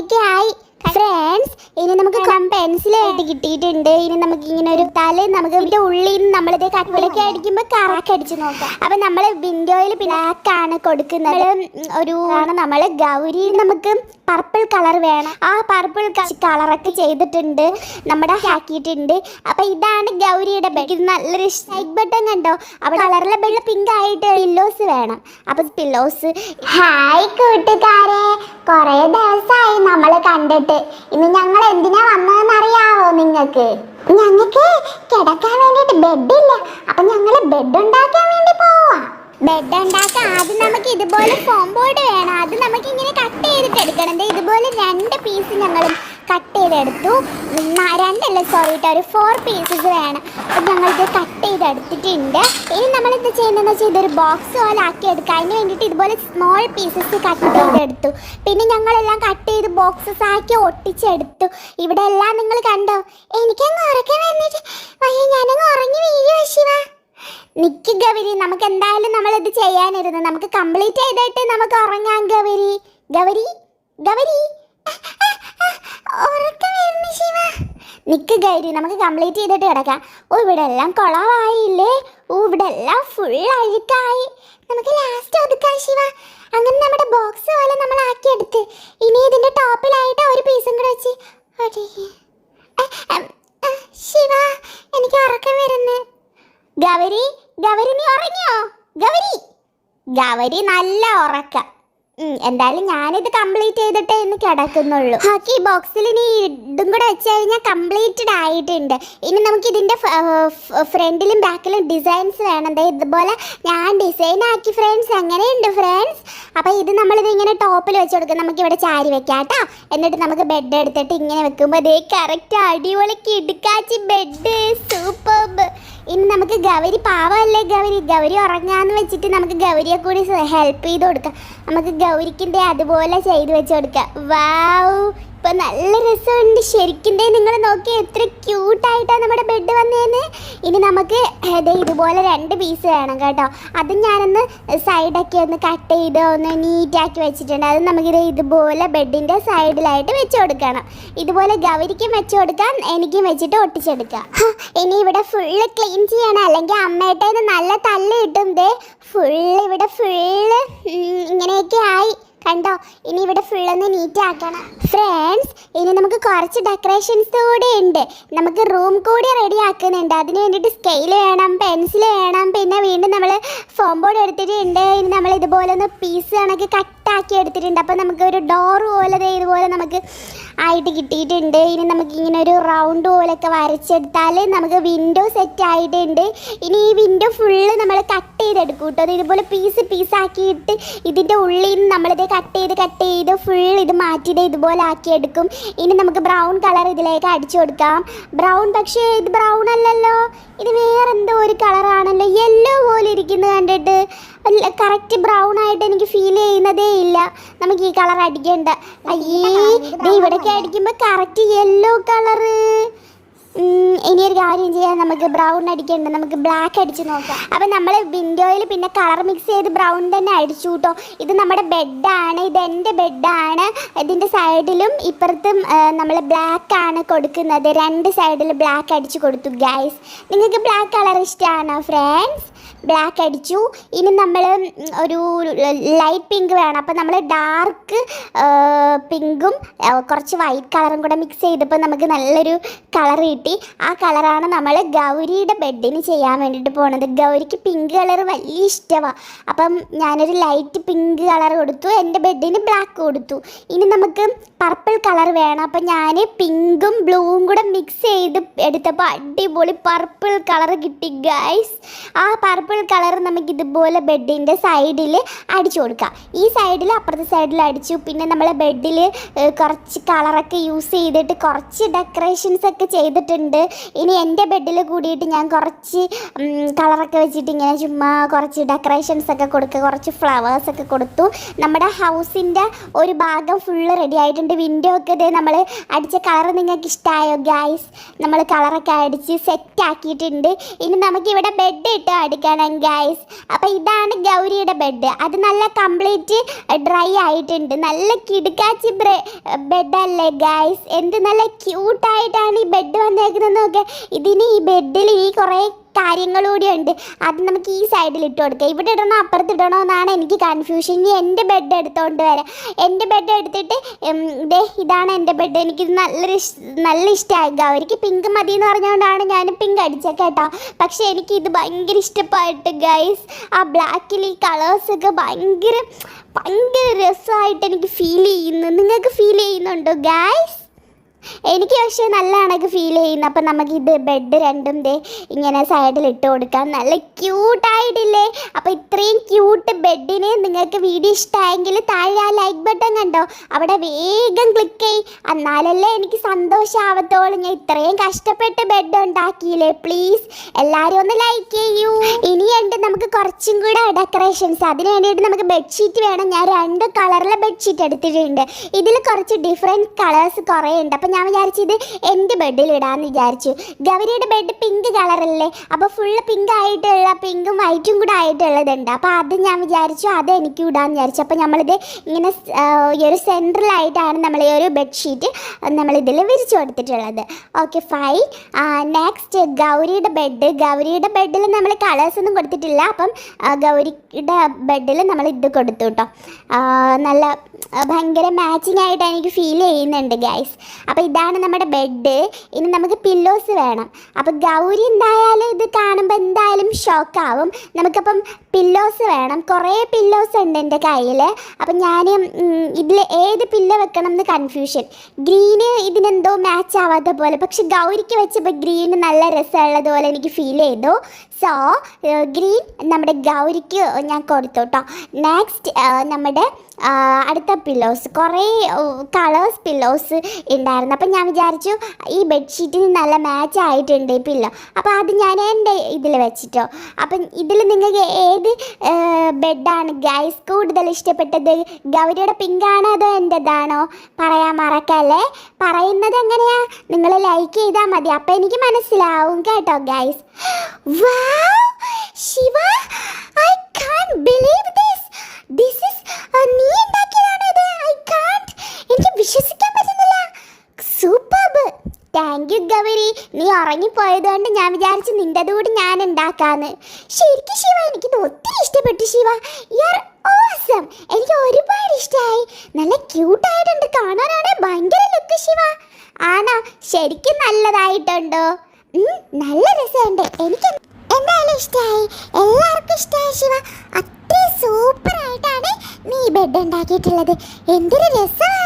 ഇങ്ങനെയൊക്കെ ആയി ഫ്രണ്ട്സ്. ഇനി നമുക്ക് പെൻസിലായിട്ട് കിട്ടിയിട്ടുണ്ട്. ഇനി നമുക്ക് ഇങ്ങനെ ഒരു തല നമുക്ക് ഇതിന്റെ ഉള്ളിൽ നിന്ന് നമ്മളിത് കട്ടിലൊക്കെ അടിക്കുമ്പോൾ കറക്ക് അടിച്ച് നോക്കാം. അപ്പൊ നമ്മൾ വിൻഡോയിൽ ബ്ലാക്ക് ആണ് കൊടുക്കുന്നത്. ഒരു നമ്മൾ ഗൗരി നമുക്ക് പർപ്പിൾ കളർ വേണം. ആ പർപ്പിൾ കളറൊക്കെ ചെയ്തിട്ടുണ്ട്, നമ്മുടെ ആക്കിയിട്ടുണ്ട്. അപ്പൊ ഇതാണ് ഗൗരിയുടെ ബെഡ്. ഇത് നല്ലൊരു സ്ട്രൈക്ക് ബട്ടൺ കണ്ടോ? അപ്പൊ കളറിലെ ബെഡ് പിങ്ക് ആയിട്ട് പില്ലോസ് വേണം. അപ്പൊ പില്ലോസ്. ഹായ് കൂട്ടുകാരെ, കൊറേ ദിവസമായി നമ്മള് കണ്ടിട്ട്. ഇന്ന് ഞങ്ങൾ എന്തിനാ വന്നതെന്ന് അറിയാവോ നിങ്ങൾക്ക്? ഞങ്ങൾക്ക് കിടക്കാൻ വേണ്ടിട്ട് ബെഡില്ല. അപ്പൊ ഞങ്ങള് ബെഡ് ഉണ്ടാക്കാൻ വേണ്ടി പോവാ. ബെഡ് ഉണ്ടാക്കാൻ ആദ്യം നമുക്ക് ഇതുപോലെ ഫോം ബോർഡ് വേണം. അത് നമുക്ക് ഇങ്ങനെ കട്ട് ചെയ്തിട്ട് എടുക്കണം. ഇതുപോലെ 2 പീസ് ഞങ്ങളും കട്ട് ചെയ്തെടുത്തു. 2 4 പീസസ് വേണം. അപ്പം ഞങ്ങളിത് കട്ട് ചെയ്തെടുത്തിട്ടുണ്ട്. ഇനി നമ്മളിത് ചെയ്യുന്നതെന്ന് വെച്ചാൽ ഇതൊരു ബോക്സ് പോലെ ആക്കി എടുക്കുക. അതിന് വേണ്ടിയിട്ട് ഇതുപോലെ സ്മോൾ പീസസ് കട്ട് ചെയ്തെടുത്തു. പിന്നെ ഞങ്ങളെല്ലാം കട്ട് ചെയ്ത് ബോക്സസ് ആക്കി ഒട്ടിച്ചെടുത്തു. ഇവിടെ എല്ലാം നിങ്ങൾ കണ്ടോ? എനിക്കങ്ങ് ഉറക്കം വന്നിട്ട് ഞാനങ്ങ് ഉറങ്ങി വീഴുവാ ശിവ. നിക്ക് ഗൗരി, നമുക്ക് എന്തായാലും നമ്മളിത് ചെയ്യാനിരുന്നു. നമുക്ക് കംപ്ലീറ്റ് ചെയ്തിട്ട് നമുക്ക് ഉറങ്ങാം ഗൗരി. ഗൗരി ഗൗരി ഉറക്കം വരുന്നു ശിവ. നിക്ക് ഗൗരി, നമുക്ക് കംപ്ലീറ്റ് ചെയ്തിട്ട് കിടക്കാം. ഓ ഇവിടെ എല്ലാം കുളമായില്ലേ? ഓ ഇവിടെ എല്ലാം ഫുൾ അഴുക്കായി. നമുക്ക് ലാസ്റ്റ് ഒതുക്കാം ശിവ. അങ്ങനെ നമ്മുടെ ബോക്സ് പോലെ നമ്മൾ ആക്കിയെടുത്ത് ഇനി ഇതിന്റെ ടോപ്പിലായിട്ട് ഒരു പീസും കൂടെ വെച്ച് ശിവ എനിക്ക് ഉറക്കം വരുന്നു. ഗൗരി ഗൗരി നീ ഉറങ്ങിയോ? ഗൗരി ഗൗരി നല്ല ഉറക്കം. എന്തായാലും ഞാനിത് കംപ്ലീറ്റ് ചെയ്തിട്ടേ ഇന്ന് കിടക്കുന്നുള്ളൂ. ഈ ബോക്സിൽ ഇനി ഇതും കൂടെ വെച്ച് കഴിഞ്ഞാൽ കംപ്ലീറ്റഡ് ആയിട്ടുണ്ട്. ഇനി നമുക്ക് ഇതിൻ്റെ ഫ്രണ്ടിലും ബാക്കിലും ഡിസൈൻസ് വേണം. ഇതുപോലെ ഞാൻ ഡിസൈൻ ആക്കി ഫ്രണ്ട്സ്. എങ്ങനെയുണ്ട് ഫ്രണ്ട്സ്? അപ്പോൾ ഇത് നമ്മളിത് ഇങ്ങനെ ടോപ്പിൽ വെച്ച് കൊടുക്കാം. നമുക്കിവിടെ ചാരി വെക്കാം കേട്ടോ. എന്നിട്ട് നമുക്ക് ബെഡ് എടുത്തിട്ട് ഇങ്ങനെ വെക്കുമ്പോൾ അതേ കറക്റ്റ് അടിപൊളി കിടുക്കാച്ചി ബെഡ് സൂപ്പർബ്. ഇനി നമുക്ക് ഗൗരി പാവമല്ലേ ഗൗരി ഉറങ്ങാന്ന് വെച്ചിട്ട് നമുക്ക് ഗൗരിയെ കൂടി ഹെൽപ്പ് ചെയ്ത് കൊടുക്കാം. നമുക്ക് ഗൗരിക്കിൻ്റെ അതുപോലെ ചെയ്ത് വെച്ച് കൊടുക്കാം. വാവ്, ഇപ്പം നല്ല രസമുണ്ട് ശരിക്കും. നിങ്ങൾ നോക്കി എത്ര ക്യൂട്ടായിട്ടാണ് നമ്മുടെ ബെഡ് വന്നേന്ന്. ഇനി നമുക്ക് ഇതുപോലെ 2 പീസ് വേണം കേട്ടോ. അത് ഞാനൊന്ന് സൈഡൊക്കെ ഒന്ന് കട്ട് ചെയ്ത് ഒന്ന് നീറ്റാക്കി വെച്ചിട്ടുണ്ട്. അത് നമുക്കിത് ഇതുപോലെ ബെഡിൻ്റെ സൈഡിലായിട്ട് വെച്ച് കൊടുക്കണം. ഇതുപോലെ ഗൗരിക്കും വെച്ച് കൊടുക്കാം, എനിക്കും വെച്ചിട്ട് ഒട്ടിച്ചെടുക്കാം. ഇനി ഇവിടെ ഫുള്ള് ക്ലീൻ ചെയ്യണം, അല്ലെങ്കിൽ അമ്മയുടെ നല്ല തല്ല് കിട്ടും. ഇവിടെ ഫുള്ള് ഇങ്ങനെയൊക്കെ ആയി കണ്ടോ. ഇനി ഇവിടെ ഫുള്ളൊന്ന് നീറ്റ് ആക്കണം ഫ്രണ്ട്സ്. ഇനി നമുക്ക് കുറച്ച് ഡെക്കറേഷൻസ് കൂടി ഉണ്ട്. നമുക്ക് റൂം കൂടി റെഡി ആക്കുന്നുണ്ട്. അതിന് വേണ്ടിയിട്ട് സ്കെയിൽ വേണം, പെൻസിൽ വേണം, പിന്നെ വീണ്ടും നമ്മൾ ഫോം ബോർഡ് എടുത്തിട്ടുണ്ട്. ഇനി നമ്മൾ ഇതുപോലെ ഒന്ന് പീസ് കണക്ക് കട്ടാക്കി എടുത്തിട്ടുണ്ട്. അപ്പോൾ നമുക്ക് ഒരു ഡോർ പോലെ ഇതുപോലെ നമുക്ക് ആയിട്ട് കിട്ടിയിട്ടുണ്ട്. ഇനി നമുക്ക് ഇങ്ങനെ ഒരു റൗണ്ട് പോലെയൊക്കെ വരച്ചെടുത്താൽ നമുക്ക് വിൻഡോ സെറ്റ് ആയിട്ടുണ്ട്. ഇനി ഈ വിൻഡോ ഫുള്ള് നമ്മൾ കട്ട് ചെയ്തെടുക്കും കേട്ടോ. അത് ഇതുപോലെ പീസാക്കിയിട്ട് ഇതിൻ്റെ ഉള്ളിൽ നിന്ന് നമ്മളിത് കട്ട് ചെയ്ത് ഫുൾ ഇത് മാറ്റിയിട്ട് ഇതുപോലെ ആക്കിയെടുക്കും. ഇനി നമുക്ക് ബ്രൗൺ കളർ ഇതിലേക്ക് അടിച്ചു കൊടുക്കാം. ബ്രൗൺ, പക്ഷേ ഇത് ബ്രൗൺ അല്ലല്ലോ, ഇത് വേറെന്തോ ഒരു കളറാണല്ലോ, യെല്ലോ പോലെ ഇരിക്കുന്നത് കണ്ടിട്ട്. കറക്റ്റ് ബ്രൗൺ ആയിട്ട് എനിക്ക് ഫീൽ ചെയ്യുന്നതേ ഇല്ല. നമുക്ക് ഈ കളർ അടിക്കണ്ട. അയ്യേ, ഇവിടേക്ക് അടിക്കുമ്പോൾ കറക്റ്റ് യെല്ലോ കളറ്. ഇനിയൊരു കാര്യം ചെയ്യാൻ, നമുക്ക് ബ്രൗൺ അടിക്കണ്ട, നമുക്ക് ബ്ലാക്ക് അടിച്ച് നോക്കാം. അപ്പം നമ്മൾ വിൻഡോയിൽ പിന്നെ കളർ മിക്സ് ചെയ്ത് ബ്രൗൺ തന്നെ അടിച്ചു കേട്ടോ. ഇത് നമ്മുടെ ബെഡാണ്, ഇത് എൻ്റെ ബെഡാണ്. ഇതിൻ്റെ സൈഡിലും ഇപ്പുറത്തും നമ്മൾ ബ്ലാക്ക് ആണ് കൊടുക്കുന്നത്. 2 സൈഡിൽ ബ്ലാക്ക് അടിച്ച് കൊടുത്തു ഗൈസ്. നിങ്ങൾക്ക് ബ്ലാക്ക് കളർ ഇഷ്ടമാണോ ഫ്രണ്ട്സ്? ബ്ലാക്ക് അടിച്ചു. ഇനി നമ്മൾ ഒരു ലൈറ്റ് പിങ്ക് വേണം. അപ്പോൾ നമ്മൾ ഡാർക്ക് പിങ്കും കുറച്ച് വൈറ്റ് കളറും കൂടെ മിക്സ് ചെയ്തപ്പോൾ നമുക്ക് നല്ലൊരു കളർ കിട്ടി. ആ കളറാണ് നമ്മൾ ഗൗരിയുടെ ബെഡിന് ചെയ്യാൻ വേണ്ടിയിട്ട് പോകുന്നത്. ഗൗരിക്ക് പിങ്ക് കളർ വലിയ ഇഷ്ടമാണ്. അപ്പം ഞാനൊരു ലൈറ്റ് പിങ്ക് കളർ കൊടുത്തു, എൻ്റെ ബെഡിന് ബ്ലാക്ക് കൊടുത്തു. ഇനി നമുക്ക് പർപ്പിൾ കളർ വേണം. അപ്പം ഞാൻ പിങ്കും ബ്ലൂവും കൂടെ മിക്സ് ചെയ്ത് എടുത്തപ്പോൾ അടിപൊളി പർപ്പിൾ കളർ കിട്ടി ഗൈസ്. ആ പർപ്പിൾ കളർ നമുക്ക് ഇതുപോലെ ബെഡിൻ്റെ സൈഡിൽ അടിച്ചു കൊടുക്കാം. ഈ സൈഡിൽ അപ്പുറത്തെ സൈഡിൽ അടിച്ചു. പിന്നെ നമ്മൾ ബെഡിൽ കുറച്ച് കളറൊക്കെ യൂസ് ചെയ്തിട്ട് കുറച്ച് ഡെക്കറേഷൻസ് ഒക്കെ ചെയ്തിട്ടുണ്ട്. ഇനി എൻ്റെ ബെഡിൽ കൂടിയിട്ട് ഞാൻ കുറച്ച് കളറൊക്കെ വെച്ചിട്ട് ഇങ്ങനെ ചുമ്മാ കുറച്ച് ഡെക്കറേഷൻസ് ഒക്കെ കൊടുക്കുക, കുറച്ച് ഫ്ലവേഴ്സൊക്കെ കൊടുത്തു. നമ്മുടെ ഹൗസിൻ്റെ ഒരു ഭാഗം ഫുള്ള് റെഡി ആയിട്ടുണ്ട്. വിൻഡോ ഒക്കെ ഇതേ നമ്മൾ അടിച്ച കളർ നിങ്ങൾക്ക് ഇഷ്ടമായോ ഗൈസ്? നമ്മൾ കളറൊക്കെ അടിച്ച് സെറ്റ് ആക്കിയിട്ടുണ്ട്. ഇനി നമുക്കിവിടെ ബെഡ് ഇട്ട് അടിക്കാൻ വേണം ഗൈസ്. അപ്പം ഇതാണ് ഗൗരിയുടെ ബെഡ്. അത് നല്ല കംപ്ലീറ്റ് ഡ്രൈ ആയിട്ടുണ്ട്. നല്ല കിടുക്കാച്ചി ബെഡല്ലേ ഗൈസ്. എന്ത് നല്ല ക്യൂട്ടായിട്ടാണ് ഈ ബെഡ് വന്നേക്കുന്നത് നോക്കുക. ഇതിന് ഈ ബെഡിൽ ഈ കുറേ കാര്യങ്ങളൂടെ ഉണ്ട്. അത് നമുക്ക് ഈ സൈഡിൽ ഇട്ട് കൊടുക്കാം. ഇവിടെ ഇടണോ അപ്പുറത്ത് ഇടണോ എന്നാണ് എനിക്ക് കൺഫ്യൂഷൻ. ഇനി എൻ്റെ ബെഡ് എടുത്തുകൊണ്ട് വരാം. എൻ്റെ ബെഡ് എടുത്തിട്ട് ഇതാണ് എൻ്റെ ബെഡ്. എനിക്കിത് നല്ല ഇഷ്ടമായി. ഗൗരിക്ക് പിങ്ക് മതി എന്ന് പറഞ്ഞുകൊണ്ടാണ് ഞാൻ പിങ്ക് അടിച്ചത് കേട്ടോ. പക്ഷെ എനിക്കിത് ഭയങ്കര ഇഷ്ടമായിട്ട് ഗൈസ്. ആ ബ്ലാക്കിൽ ഈ കളേഴ്സൊക്കെ ഭയങ്കര രസമായിട്ട് എനിക്ക് ഫീൽ ചെയ്യുന്നു. നിങ്ങൾക്ക് ഫീൽ ചെയ്യുന്നുണ്ടോ ഗൈസ്? എനിക്ക് പക്ഷേ നല്ല കണക്ക് ഫീൽ ചെയ്യുന്നു. അപ്പം നമുക്കിത് ബെഡ് രണ്ടും ഇങ്ങനെ സൈഡിൽ ഇട്ട് കൊടുക്കാം. നല്ല ക്യൂട്ടായിട്ടില്ലേ? അപ്പോൾ ഇത്രയും ക്യൂട്ട് ബെഡിന് നിങ്ങൾക്ക് വീഡിയോ ഇഷ്ടമായെങ്കിൽ താഴെ ആ ലൈക്ക് ബട്ടൺ കണ്ടോ, അവിടെ വേഗം ക്ലിക്ക് ചെയ്യ്. എന്നാലല്ലേ എനിക്ക് സന്തോഷമാവത്തോളൂ. ഞാൻ ഇത്രയും കഷ്ടപ്പെട്ട് ബെഡ് ഉണ്ടാക്കിയില്ലേ. പ്ലീസ് എല്ലാവരും ഒന്ന് ലൈക്ക് ചെയ്യൂ. ഇനിയുണ്ട് നമുക്ക് കുറച്ചും കൂടെ ഡെക്കറേഷൻസ്. അതിന് വേണ്ടിയിട്ട് നമുക്ക് ബെഡ്ഷീറ്റ് വേണം. ഞാൻ 2 കളറിലെ ബെഡ്ഷീറ്റ് എടുത്തിട്ടുണ്ട്. ഇതിൽ കുറച്ച് ഡിഫറെൻറ്റ് കളേഴ്സ് കുറേ ഉണ്ട്. അപ്പം ഞാൻ വിചാരിച്ചു ഇത് എൻ്റെ ബെഡിൽ ഇടാമെന്ന് വിചാരിച്ചു. ഗൗരിയുടെ ബെഡ് പിങ്ക് കളറല്ലേ, അപ്പോൾ ഫുള്ള് പിങ്ക് ആയിട്ടുള്ള പിങ്കും വൈറ്റും കൂടെ ആയിട്ടുള്ളതുണ്ട്. അപ്പോൾ അത് ഞാൻ വിചാരിച്ചു അത് എനിക്ക് ഇടാമെന്ന് വിചാരിച്ചു. അപ്പോൾ നമ്മളിത് ഇങ്ങനെ ഈ ഒരു സെൻട്രലായിട്ടാണ് നമ്മൾ ഈ ഒരു ബെഡ്ഷീറ്റ് നമ്മളിതിൽ വിരിച്ചു കൊടുത്തിട്ടുള്ളത്. Okay fine. നെക്സ്റ്റ് ഗൗരിയുടെ ബെഡ്. ഗൗരിയുടെ ബെഡിൽ നമ്മൾ കളേഴ്സൊന്നും കൊടുത്തിട്ടില്ല. അപ്പം ഗൗരിയുടെ ബെഡിൽ നമ്മൾ ഇത് കൊടുത്തു കേട്ടോ. നല്ല ഭയങ്കര മാച്ചിങ് ആയിട്ട് എനിക്ക് ഫീൽ ചെയ്യുന്നുണ്ട് ഗൈസ്. അപ്പോൾ ഇതാണ് നമ്മുടെ ബെഡ്. ഇനി നമുക്ക് പില്ലോസ് വേണം. അപ്പോൾ ഗൗരി എന്തായാലും ഇത് കാണുമ്പോൾ എന്തായാലും ഷോക്കാവും. നമുക്കപ്പം പില്ലോസ് വേണം. കുറേ പില്ലോസ് ഉണ്ട് എൻ്റെ കയ്യിൽ. അപ്പം ഞാൻ ഇതിൽ ഏത് പില്ലോ വെക്കണം എന്ന് കൺഫ്യൂഷൻ. ഗ്രീന് ഇതിനെന്തോ മാച്ച് ആവാത്ത പോലെ, പക്ഷെ ഗൗരിക്ക് വെച്ചപ്പോൾ ഗ്രീന് നല്ല രസമുള്ളതുപോലെ എനിക്ക് ഫീൽ ചെയ്തു. സോ ഗ്രീൻ നമ്മുടെ ഗൗരിക്ക് ഞാൻ കൊടുത്തു കേട്ടോ. നെക്സ്റ്റ് നമ്മുടെ അടുത്ത പില്ലോസ്. കുറേ കളേഴ്സ് പില്ലോസ് ഉണ്ടായിരുന്നു. അപ്പം ഞാൻ വിചാരിച്ചു ഈ ബെഡ്ഷീറ്റിന് നല്ല മാച്ച് ആയിട്ടുണ്ട് ഈ പില്ലോ. അപ്പോൾ അത് ഞാൻ എൻ്റെ ഇതിൽ വെച്ചിട്ടോ. അപ്പം ഇതിൽ നിങ്ങൾക്ക് ഏത് ബെഡാണ് ഗൈസ് കൂടുതൽ ഇഷ്ടപ്പെട്ടത്? ഗൗരിയുടെ പിങ്കാണോ അതോ എൻ്റെതാണോ? പറയാൻ മറക്കല്ലേ. പറയുന്നത് എങ്ങനെയാ? നിങ്ങൾ ലൈക്ക് ചെയ്താൽ മതി. അപ്പം എനിക്ക് മനസ്സിലാവും കേട്ടോ guys. Wow Shiva, I can't believe this. This is നീ ഉണ്ടാക്കിയതാണോ ഇത്? ഐ കാൻറ്റ്, എനിക്ക് വിശ്വസിക്കാൻ പറ്റുന്നില്ല. സൂപ്പർബ്. Thank you Gauri. നീ ഉറങ്ങിപ്പോയതുകൊണ്ട് ഞാൻ വിചാരിച്ചു നിൻ്റെത് കൂടി ഞാൻ ഉണ്ടാക്കാന്ന്. ശരിക്കും ശിവ എനിക്കിത് ഒത്തിരി ഇഷ്ടപ്പെട്ടു ശിവ. You are awesome. എനിക്ക് ഒരുപാട് ഇഷ്ടമായി. നല്ല ക്യൂട്ടായിട്ടുണ്ട്. കാണാനാണ് ഭയങ്കര ലുക്ക് ശിവ. ആണോ? ശരിക്കും നല്ലതായിട്ടുണ്ടോ? നല്ല രസമുണ്ട്. എനിക്ക് എന്തായാലും ഇഷ്ടമായി. എല്ലാവർക്കും ഇഷ്ടമായി ശിവ. അത്രയും സൂപ്പറായിട്ടാണ് നീ ബെഡ് ഉണ്ടാക്കിയിട്ടുള്ളത്. എന്തൊരു രസമാണ്.